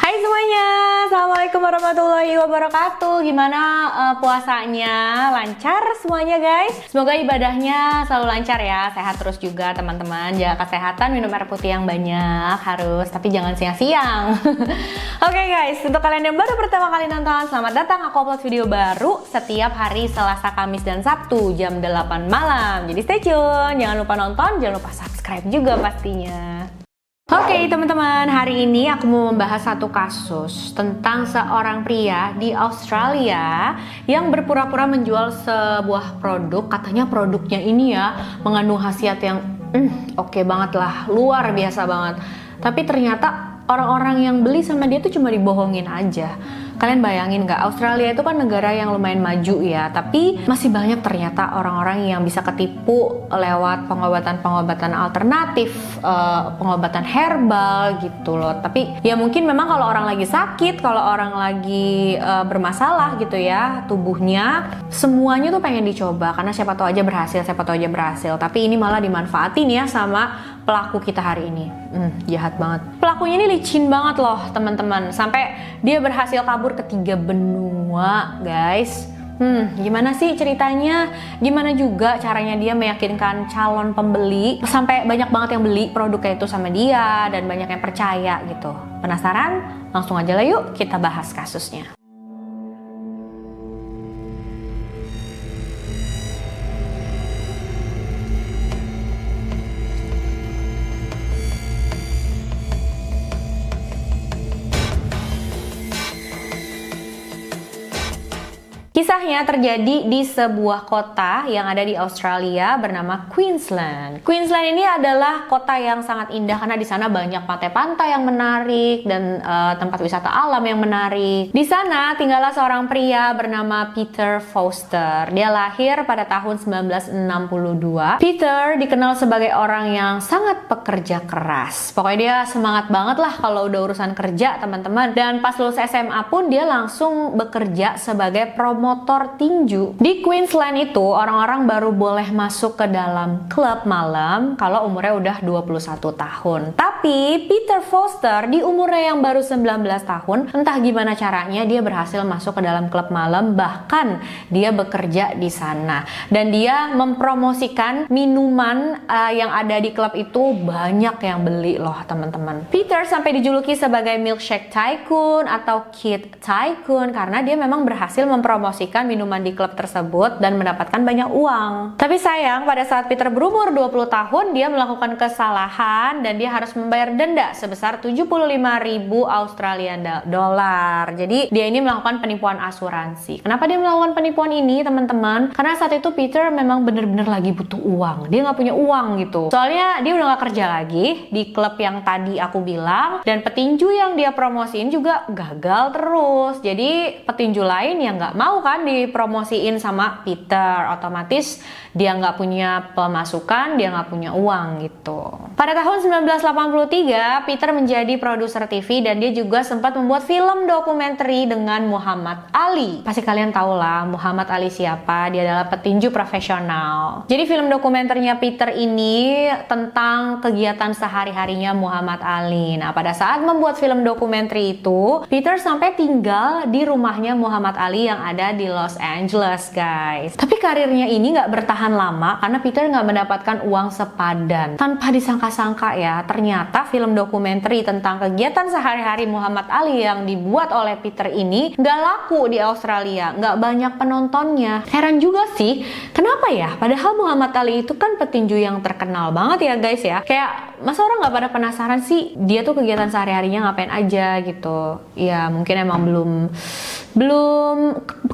Hai semuanya, Assalamualaikum warahmatullahi wabarakatuh. Gimana puasanya? Lancar semuanya guys? Semoga ibadahnya selalu lancar ya. Sehat terus juga teman-teman. Jaga kesehatan, minum air putih yang banyak harus, tapi jangan siang-siang. Oke guys, untuk kalian yang baru pertama kali nonton, selamat datang. Aku upload video baru setiap hari Selasa, Kamis, dan Sabtu jam 8 malam. Jadi stay tune, jangan lupa nonton, jangan lupa subscribe juga pastinya. Oke teman-teman, hari ini aku mau membahas satu kasus tentang seorang pria di Australia yang berpura-pura menjual sebuah produk. Katanya produknya ini ya mengandung khasiat yang oke banget lah, luar biasa banget. Tapi ternyata orang-orang yang beli sama dia tuh cuma dibohongin aja. Kalian bayangin nggak, Australia itu kan negara yang lumayan maju ya, tapi masih banyak ternyata orang-orang yang bisa ketipu lewat pengobatan-pengobatan alternatif, pengobatan herbal gitu loh. Tapi ya mungkin memang kalau orang lagi sakit, kalau orang lagi bermasalah gitu ya tubuhnya, semuanya tuh pengen dicoba karena siapa tahu aja berhasil, siapa tahu aja berhasil. Tapi ini malah dimanfaatin ya sama pelaku kita hari ini. Jahat banget. Pelakunya ini licin banget loh teman-teman, sampai dia berhasil kabur ke 3 benua guys. Gimana sih ceritanya? Gimana juga caranya dia meyakinkan calon pembeli sampai banyak banget yang beli produknya itu sama dia dan banyak yang percaya gitu. Penasaran? Langsung aja lah yuk kita bahas kasusnya. Kisahnya terjadi di sebuah kota yang ada di Australia bernama Queensland. Queensland ini adalah kota yang sangat indah karena di sana banyak pantai-pantai yang menarik dan tempat wisata alam yang menarik. Di sana tinggallah seorang pria bernama Peter Foster. Dia lahir pada tahun 1962. Peter dikenal sebagai orang yang sangat pekerja keras. Pokoknya dia semangat banget lah kalau udah urusan kerja teman-teman. Dan pas lulus SMA pun dia langsung bekerja sebagai promotor tinju. Di Queensland itu orang-orang baru boleh masuk ke dalam klub malam kalau umurnya udah 21 tahun. Tapi Peter Foster di umurnya yang baru 19 tahun, entah gimana caranya dia berhasil masuk ke dalam klub malam, bahkan dia bekerja di sana. Dan dia mempromosikan minuman yang ada di klub itu, banyak yang beli loh teman-teman. Peter sampai dijuluki sebagai milkshake tycoon atau kid tycoon karena dia memang berhasil mempromosikan minuman di klub tersebut dan mendapatkan banyak uang. Tapi sayang, pada saat Peter berumur 20 tahun, dia melakukan kesalahan dan dia harus membayar denda sebesar 75.000 Australian dollar. Jadi dia ini melakukan penipuan asuransi. Kenapa dia melakukan penipuan ini teman-teman? Karena saat itu Peter memang bener-bener lagi butuh uang. Dia nggak punya uang gitu. Soalnya dia udah nggak kerja lagi di klub yang tadi aku bilang, dan petinju yang dia promosiin juga gagal terus. Jadi petinju lain yang nggak mau kan dipromosiin sama Peter, otomatis dia nggak punya pemasukan, dia nggak punya uang gitu. Pada tahun 1983 Peter menjadi produser TV dan dia juga sempat membuat film dokumenter dengan Muhammad Ali. Pasti kalian tahu lah Muhammad Ali siapa, dia adalah petinju profesional. Jadi film dokumenternya Peter ini tentang kegiatan sehari-harinya Muhammad Ali. Nah pada saat membuat film dokumenter itu, Peter sampai tinggal di rumahnya Muhammad Ali yang ada di Los Angeles guys. Tapi karirnya ini nggak bertahan lama karena Peter nggak mendapatkan uang sepadan. Tanpa disangka-sangka ya, ternyata film dokumenter tentang kegiatan sehari-hari Muhammad Ali yang dibuat oleh Peter ini nggak laku di Australia, nggak banyak penontonnya. Heran juga sih, kenapa ya? Padahal Muhammad Ali itu kan petinju yang terkenal banget ya guys ya. Kayak masa orang nggak pada penasaran sih dia tuh kegiatan sehari-harinya ngapain aja gitu. Ya mungkin emang belum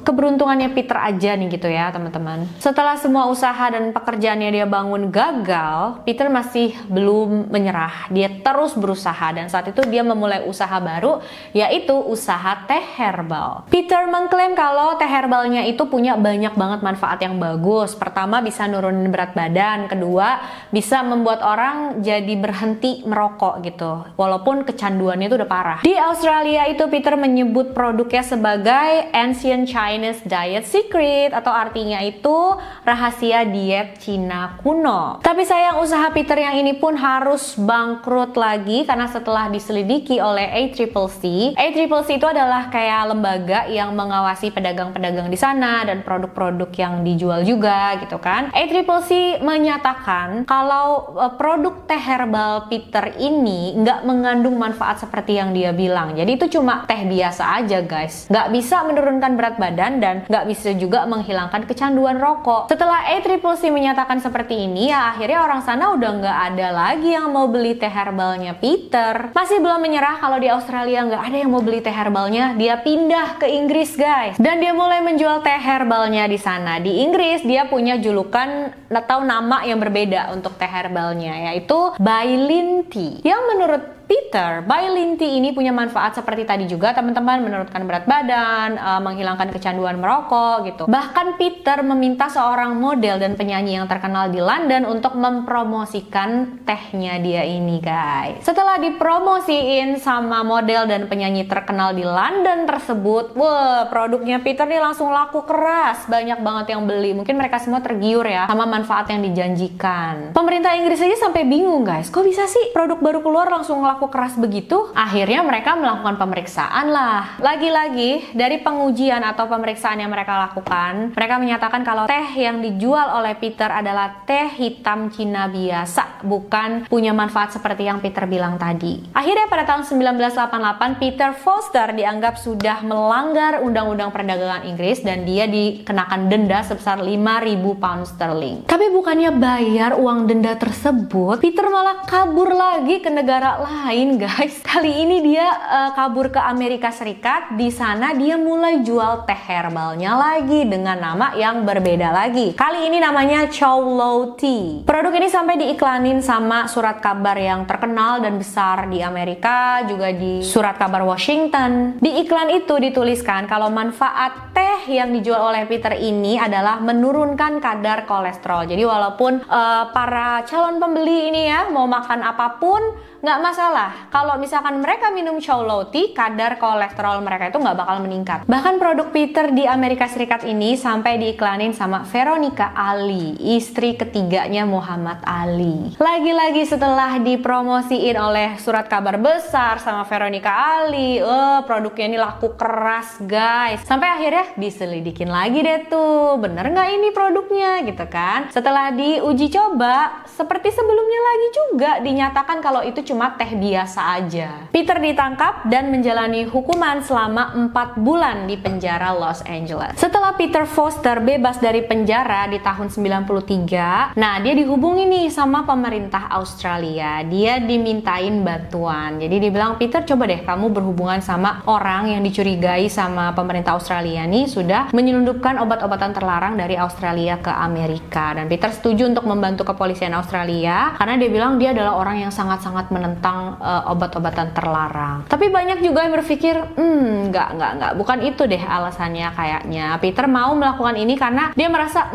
keberuntungannya Peter aja nih gitu ya teman-teman. Setelah semua usaha dan pekerjaannya dia bangun gagal, Peter masih belum menyerah. Dia terus berusaha dan saat itu dia memulai usaha baru, yaitu usaha teh herbal. Peter mengklaim kalau teh herbalnya itu punya banyak banget manfaat yang bagus. Pertama bisa nurunin berat badan, kedua bisa membuat orang jadi jadi berhenti merokok gitu, walaupun kecanduannya itu udah parah. Di Australia itu Peter menyebut produknya sebagai Ancient Chinese Diet Secret, atau artinya itu rahasia diet Cina kuno. Tapi sayang usaha Peter yang ini pun harus bangkrut lagi karena setelah diselidiki oleh ACCC. ACCC itu adalah kayak lembaga yang mengawasi pedagang-pedagang di sana dan produk-produk yang dijual juga gitu kan. ACCC menyatakan kalau produk teh herbal Peter ini nggak mengandung manfaat seperti yang dia bilang. Jadi itu cuma teh biasa aja guys, nggak bisa menurunkan berat badan dan nggak bisa juga menghilangkan kecanduan rokok. Setelah ACCC menyatakan seperti ini, ya akhirnya orang sana udah nggak ada lagi yang mau beli teh herbalnya Peter. Masih belum menyerah kalau di Australia nggak ada yang mau beli teh herbalnya, dia pindah ke Inggris guys, dan dia mulai menjual teh herbalnya di sana. Di Inggris dia punya julukan atau nama yang berbeda untuk teh herbalnya, yaitu Bailin Tea, yang menurut Peter, Bailin Tea ini punya manfaat seperti tadi juga teman-teman, menurunkan berat badan, menghilangkan kecanduan merokok gitu. Bahkan Peter meminta seorang model dan penyanyi yang terkenal di London untuk mempromosikan tehnya dia ini guys. Setelah dipromosiin sama model dan penyanyi terkenal di London tersebut, wah produknya Peter nih langsung laku keras, banyak banget yang beli. Mungkin mereka semua tergiur ya sama manfaat yang dijanjikan. Pemerintah Inggris aja sampai bingung guys, kok bisa sih produk baru keluar langsung laku keras begitu? Akhirnya mereka melakukan pemeriksaan lah. Lagi-lagi dari pengujian atau pemeriksaan yang mereka lakukan, mereka menyatakan kalau teh yang dijual oleh Peter adalah teh hitam Cina biasa, bukan punya manfaat seperti yang Peter bilang tadi. Akhirnya pada tahun 1988 Peter Foster dianggap sudah melanggar undang-undang perdagangan Inggris dan dia dikenakan denda sebesar 5.000 pound sterling. Tapi bukannya bayar uang denda tersebut, Peter malah kabur lagi ke negara lain guys. Kali ini dia kabur ke Amerika Serikat. Di sana dia mulai jual teh herbalnya lagi dengan nama yang berbeda lagi. Kali ini namanya Chow Low Tea. Produk ini sampai diiklanin sama surat kabar yang terkenal dan besar di Amerika, juga di surat kabar Washington. Di iklan itu dituliskan kalau manfaat teh yang dijual oleh Peter ini adalah menurunkan kadar kolesterol. Jadi walaupun para calon pembeli ini ya mau makan apapun nggak masalah, kalau misalkan mereka minum Chow Low Tea, kadar kolesterol mereka itu nggak bakal meningkat. Bahkan produk Peter di Amerika Serikat ini sampai diiklanin sama Veronica Ali, istri ketiganya Muhammad Ali. Lagi-lagi setelah dipromosiin oleh surat kabar besar sama Veronica Ali, produknya ini laku keras guys. Sampai akhirnya diselidikin lagi deh tuh, bener nggak ini produknya gitu kan. Setelah diuji coba, seperti sebelumnya lagi juga dinyatakan kalau itu cuma teh biasa aja. Peter ditangkap dan menjalani hukuman selama 4 bulan di penjara Los Angeles. Setelah Peter Foster bebas dari penjara di tahun 93, nah dia dihubungi nih sama pemerintah Australia. Dia dimintain bantuan. Jadi dia bilang, Peter coba deh kamu berhubungan sama orang yang dicurigai sama pemerintah Australia nih sudah menyelundupkan obat-obatan terlarang dari Australia ke Amerika. Dan Peter setuju untuk membantu kepolisian Australia karena dia bilang dia adalah orang yang sangat-sangat menentang obat-obatan terlarang. Tapi banyak juga yang berpikir, enggak, bukan itu deh alasannya kayaknya. Peter mau melakukan ini karena dia merasa,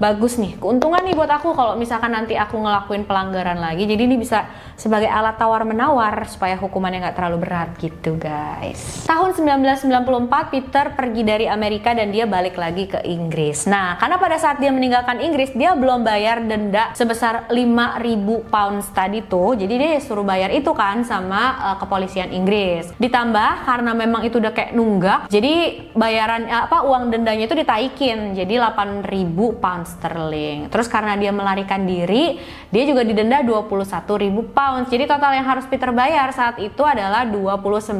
bagus nih, keuntungan nih buat aku kalau misalkan nanti aku ngelakuin pelanggaran lagi. Jadi ini bisa sebagai alat tawar-menawar supaya hukumannya nggak terlalu berat gitu guys. Tahun 1994 Peter pergi dari Amerika dan dia balik lagi ke Inggris. Nah, karena pada saat dia meninggalkan Inggris, dia belum bayar denda sebesar 5.000 pounds tadi tuh. Jadi dia suruh bayar itu kan sama kepolisian Inggris. Ditambah karena memang itu udah kayak nunggak, jadi bayaran uang dendanya itu ditaikin jadi 8.000 pounds sterling. Terus karena dia melarikan diri, dia juga didenda 21.000 pounds. Jadi total yang harus Peter bayar saat itu adalah 29.000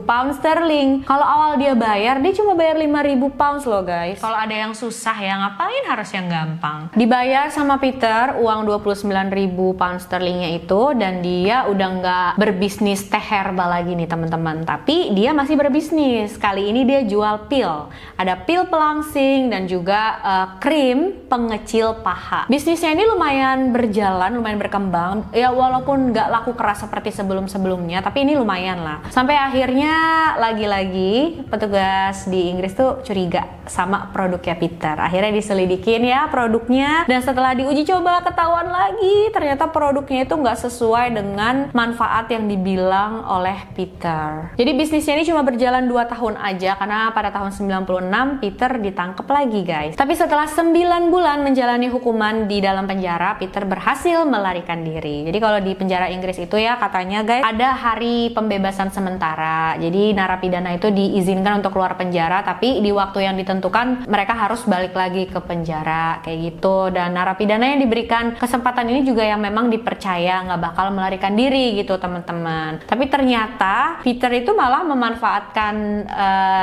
pounds sterling. Kalau awal dia bayar, dia cuma bayar 5.000 pounds loh guys. Kalau ada yang susah ya ngapain harus yang gampang. Dibayar sama Peter uang 29.000 pounds sterlingnya itu, dan dia udah nggak berbisnis teh herbal lagi nih teman-teman. Tapi dia masih berbisnis. Kali ini dia jual pil. Ada pil pelangsing dan juga krim pengecil paha. Bisnisnya ini lumayan berjalan, lumayan berkembang. Ya walaupun nggak laku keras seperti sebelum-sebelumnya, tapi ini lumayan lah. Sampai akhirnya lagi-lagi petugas di Inggris tuh curiga sama produknya Peter. Akhirnya diselidikin ya produknya, dan setelah diuji coba ketahuan lagi ternyata produknya itu nggak sesuai dengan manfaat yang dibilang oleh Peter. Jadi bisnisnya ini cuma berjalan 2 tahun aja, karena pada tahun 96 Peter ditangkap lagi guys. Tapi setelah 9 bulan menjalani hukuman di dalam penjara, Peter berhasil melarikan diri. Jadi kalau di penjara Inggris itu ya katanya guys, ada hari pembebasan sementara. Jadi narapidana itu diizinkan untuk keluar penjara, tapi di waktu yang ditentukan mereka harus balik lagi ke penjara kayak gitu. Dan narapidana yang diberikan kesempatan ini juga yang memang dipercaya nggak bakal melarikan diri gitu teman-teman. Tapi ternyata Peter itu malah memanfaatkan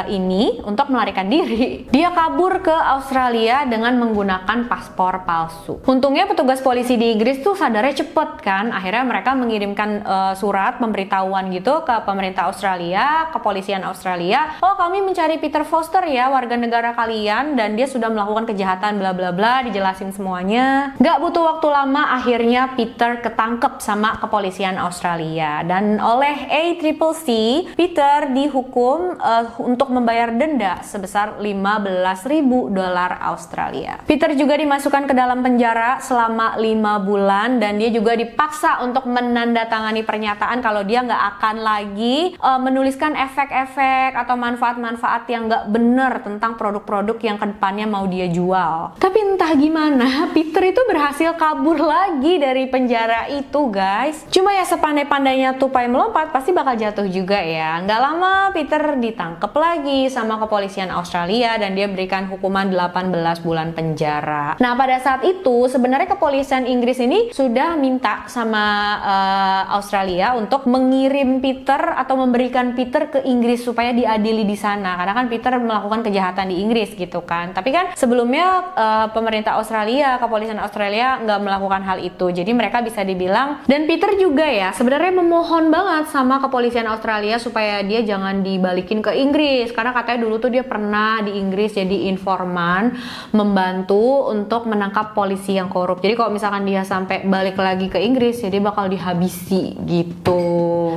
ini untuk melarikan diri. Dia kabur ke Australia dengan menggunakan paspor palsu. Untungnya petugas polisi di Inggris tuh sadarnya cepet kan. Akhirnya mereka mengirimkan surat pemberitahuan gitu ke pemerintah Australia, kepolisian Australia. Oh, kami mencari Peter Foster ya, warga negara kalian, dan dia sudah melakukan kejahatan bla bla bla, dijelasin semuanya. Gak butuh waktu lama, akhirnya Peter ketangkep sama kepolisian Australia, dan oleh ACCC Peter dihukum untuk membayar denda sebesar $15.000 Australia. Peter juga dimasukkan ke dalam penjara selama 5 bulan, dan dia juga dipaksa untuk menandatangani pernyataan kalau dia nggak akan lagi menuliskan efek-efek atau manfaat-manfaat yang nggak bener tentang produk-produk yang kedepannya mau dia jual. Tapi entah gimana Peter itu berhasil kabur lagi dari penjara itu guys. Cuma ya sepandai-pandainya tupai melompat pasti bakal jatuh juga ya. Nggak lama Peter ditangkap lagi sama kepolisian Australia, dan dia berikan hukuman 18 bulan penjara. Nah pada saat itu sebenarnya kepolisian Inggris ini sudah minta sama Australia untuk mengirim Peter atau memberikan Peter ke Inggris supaya diadili di sana, karena kan Peter melakukan kejahatan di Inggris gitu kan. Tapi kan sebelumnya pemerintah Australia, kepolisian Australia nggak melakukan hal itu, jadi mereka bisa dibilang, dan Peter juga ya sebenarnya memohon banget sama kepolisian Australia supaya dia jangan dibalikin ke Inggris, karena katanya dulu tuh dia pernah di Inggris jadi informan, membantu untuk menangkap polisi yang korup. Jadi kalau misalkan dia sampai balik lagi ke Inggris, ya dia bakal dihabisi gitu.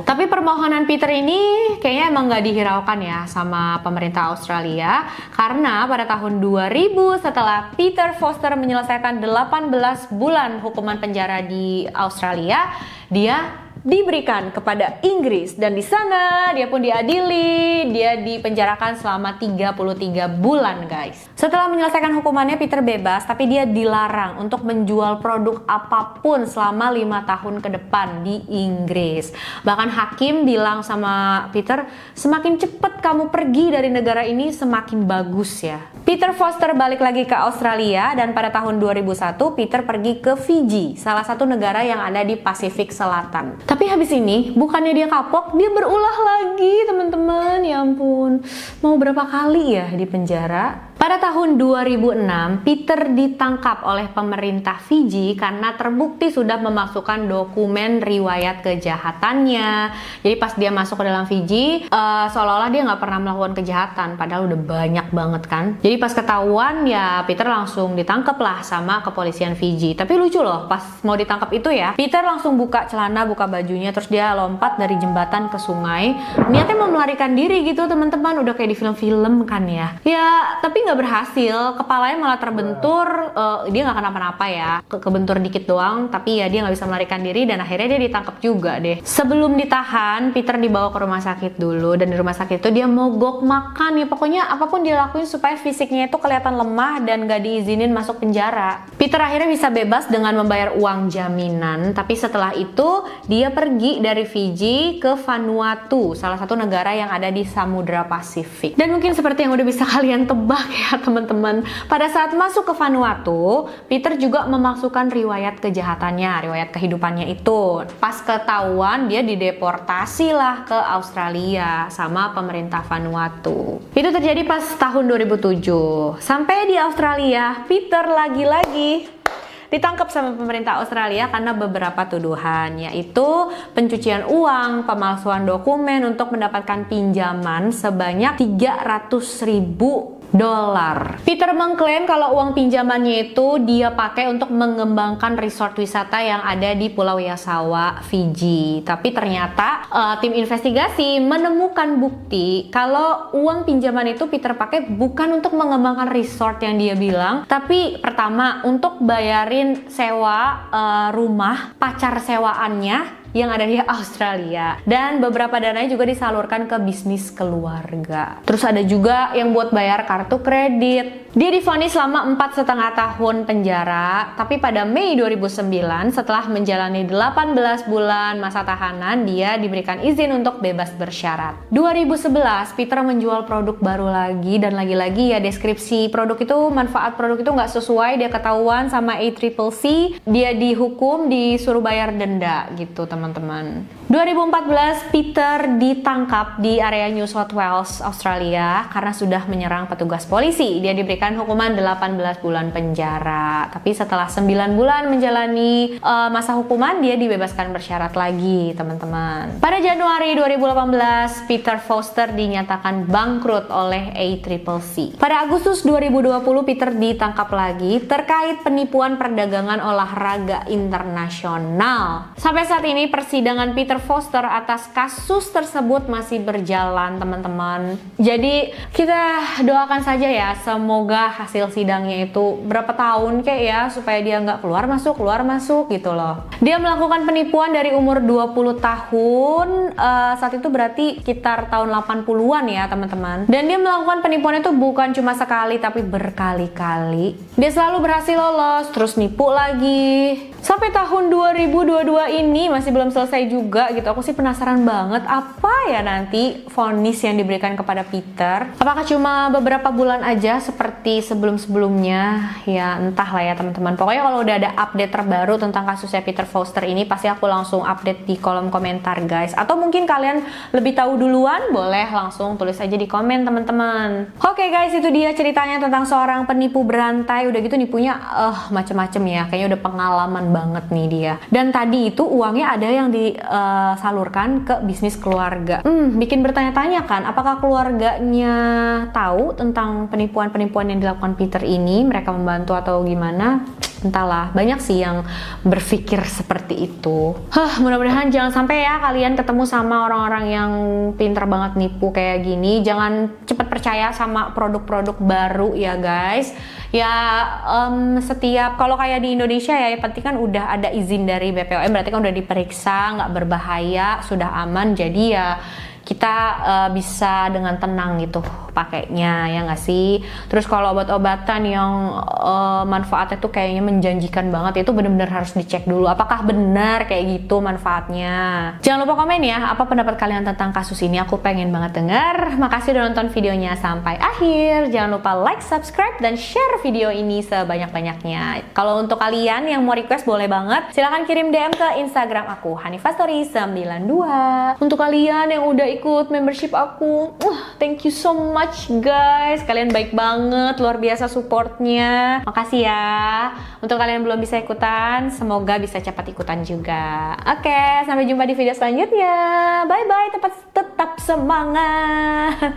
Tapi permohonan Peter ini kayaknya emang nggak dihiraukan ya sama pemerintah Australia, karena pada tahun 2000 setelah Peter Foster menyelesaikan 18 bulan hukuman penjara di Australia, dia diberikan kepada Inggris, dan di sana dia pun diadili. Dia dipenjarakan selama 33 bulan guys. Setelah menyelesaikan hukumannya Peter bebas, tapi dia dilarang untuk menjual produk apapun selama 5 tahun ke depan di Inggris. Bahkan hakim bilang sama Peter, semakin cepat kamu pergi dari negara ini semakin bagus ya. Peter Foster balik lagi ke Australia, dan pada tahun 2001 Peter pergi ke Fiji, salah satu negara yang ada di Pasifik Selatan. Tapi habis ini bukannya dia kapok, dia berulah lagi teman-teman. Ya ampun, mau berapa kali ya di penjara? Pada tahun 2006, Peter ditangkap oleh pemerintah Fiji karena terbukti sudah memasukkan dokumen riwayat kejahatannya. Jadi pas dia masuk ke dalam Fiji, seolah-olah dia nggak pernah melakukan kejahatan, padahal udah banyak banget kan. Jadi pas ketahuan ya Peter langsung ditangkap lah sama kepolisian Fiji. Tapi lucu loh, pas mau ditangkap itu ya, Peter langsung buka celana, buka bajunya, terus dia lompat dari jembatan ke sungai. Niatnya mau melarikan diri gitu teman-teman, udah kayak di film-film kan ya. Ya tapi nggak berhasil, kepalanya malah terbentur. Dia nggak kenapa-napa ya, kebentur dikit doang, tapi ya dia nggak bisa melarikan diri, dan akhirnya dia ditangkap juga deh. Sebelum ditahan, Peter dibawa ke rumah sakit dulu, dan di rumah sakit itu dia mogok makan ya. Pokoknya apapun dia lakuin supaya fisiknya itu kelihatan lemah dan nggak diizinin masuk penjara. Peter akhirnya bisa bebas dengan membayar uang jaminan, tapi setelah itu dia pergi dari Fiji ke Vanuatu, salah satu negara yang ada di Samudra Pasifik. Dan mungkin seperti yang udah bisa kalian tebak ya teman-teman, pada saat masuk ke Vanuatu, Peter juga memasukkan riwayat kejahatannya, riwayat kehidupannya itu. Pas ketahuan, dia dideportasi lah ke Australia sama pemerintah Vanuatu. Itu terjadi pas tahun 2007. Sampai di Australia, Peter lagi-lagi ditangkap sama pemerintah Australia karena beberapa tuduhan, yaitu pencucian uang, pemalsuan dokumen untuk mendapatkan pinjaman sebanyak 300.000 dolar. Peter mengklaim kalau uang pinjamannya itu dia pakai untuk mengembangkan resort wisata yang ada di Pulau Yasawa, Fiji. Tapi ternyata tim investigasi menemukan bukti kalau uang pinjaman itu Peter pakai bukan untuk mengembangkan resort yang dia bilang, tapi pertama untuk bayarin sewa rumah pacar sewaannya yang ada di Australia, dan beberapa dananya juga disalurkan ke bisnis keluarga. Terus ada juga yang buat bayar kartu kredit. Dia divonis selama 4,5 tahun penjara, tapi pada Mei 2009 setelah menjalani 18 bulan masa tahanan, dia diberikan izin untuk bebas bersyarat. 2011 Peter menjual produk baru lagi, dan lagi-lagi ya deskripsi produk itu, manfaat produk itu nggak sesuai, dia ketahuan sama ACCC, dia dihukum, disuruh bayar denda gitu teman-teman. 2014 Peter ditangkap di area New South Wales, Australia karena sudah menyerang petugas polisi. Dia diberikan hukuman 18 bulan penjara. Tapi setelah 9 bulan menjalani masa hukuman, dia dibebaskan bersyarat lagi, teman-teman. Pada Januari 2018, Peter Foster dinyatakan bangkrut oleh ACCC. Pada Agustus 2020, Peter ditangkap lagi terkait penipuan perdagangan olahraga internasional. Sampai saat ini persidangan Peter Foster atas kasus tersebut masih berjalan, teman-teman. Jadi kita doakan saja ya, semoga hasil sidangnya itu berapa tahun kayak ya, supaya dia nggak keluar masuk gitu loh. Dia melakukan penipuan dari umur 20 tahun, saat itu berarti sekitar tahun 80-an ya teman-teman. Dan dia melakukan penipuan itu bukan cuma sekali tapi berkali-kali. Dia selalu berhasil lolos, terus nipu lagi. Sampai tahun 2022 ini masih belum selesai juga gitu. Aku sih penasaran banget apa ya nanti vonis yang diberikan kepada Peter. Apakah cuma beberapa bulan aja seperti sebelum-sebelumnya? Ya entahlah ya teman-teman. Pokoknya kalau udah ada update terbaru tentang kasusnya Peter Foster ini, pasti aku langsung update di kolom komentar guys. Atau mungkin kalian lebih tahu duluan, boleh langsung tulis aja di komen teman-teman. Oke guys, itu dia ceritanya tentang seorang penipu berantai. Udah gitu nipunya macem-macem ya. Kayaknya udah pengalaman banget nih dia. Dan tadi itu uangnya ada yang disalurkan ke bisnis keluarga. Bikin bertanya-tanya kan, apakah keluarganya tahu tentang penipuan-penipuan yang dilakukan Peter ini? Mereka membantu atau gimana? Entahlah, banyak sih yang berpikir seperti itu. Mudah-mudahan jangan sampai ya kalian ketemu sama orang-orang yang pinter banget nipu kayak gini. Jangan cepat percaya sama produk-produk baru ya guys. Ya setiap, kalau kayak di Indonesia ya penting kan udah ada izin dari BPOM, berarti kan udah diperiksa, nggak berbahaya, sudah aman. Jadi ya kita bisa dengan tenang gitu pakainya, ya nggak sih? Terus kalau obat-obatan yang manfaatnya tuh kayaknya menjanjikan banget, itu benar-benar harus dicek dulu apakah benar kayak gitu manfaatnya. Jangan lupa komen ya, apa pendapat kalian tentang kasus ini, aku pengen banget dengar. Makasih udah nonton videonya sampai akhir. Jangan lupa like, subscribe, dan share video ini sebanyak-banyaknya. Kalau untuk kalian yang mau request boleh banget, silahkan kirim DM ke Instagram aku, hanifastory92. Untuk kalian yang udah ikut membership aku, thank you so much guys, kalian baik banget, luar biasa supportnya, makasih ya. Untuk kalian yang belum bisa ikutan, semoga bisa cepat ikutan juga. Oke, sampai jumpa di video selanjutnya, bye bye, tetap semangat.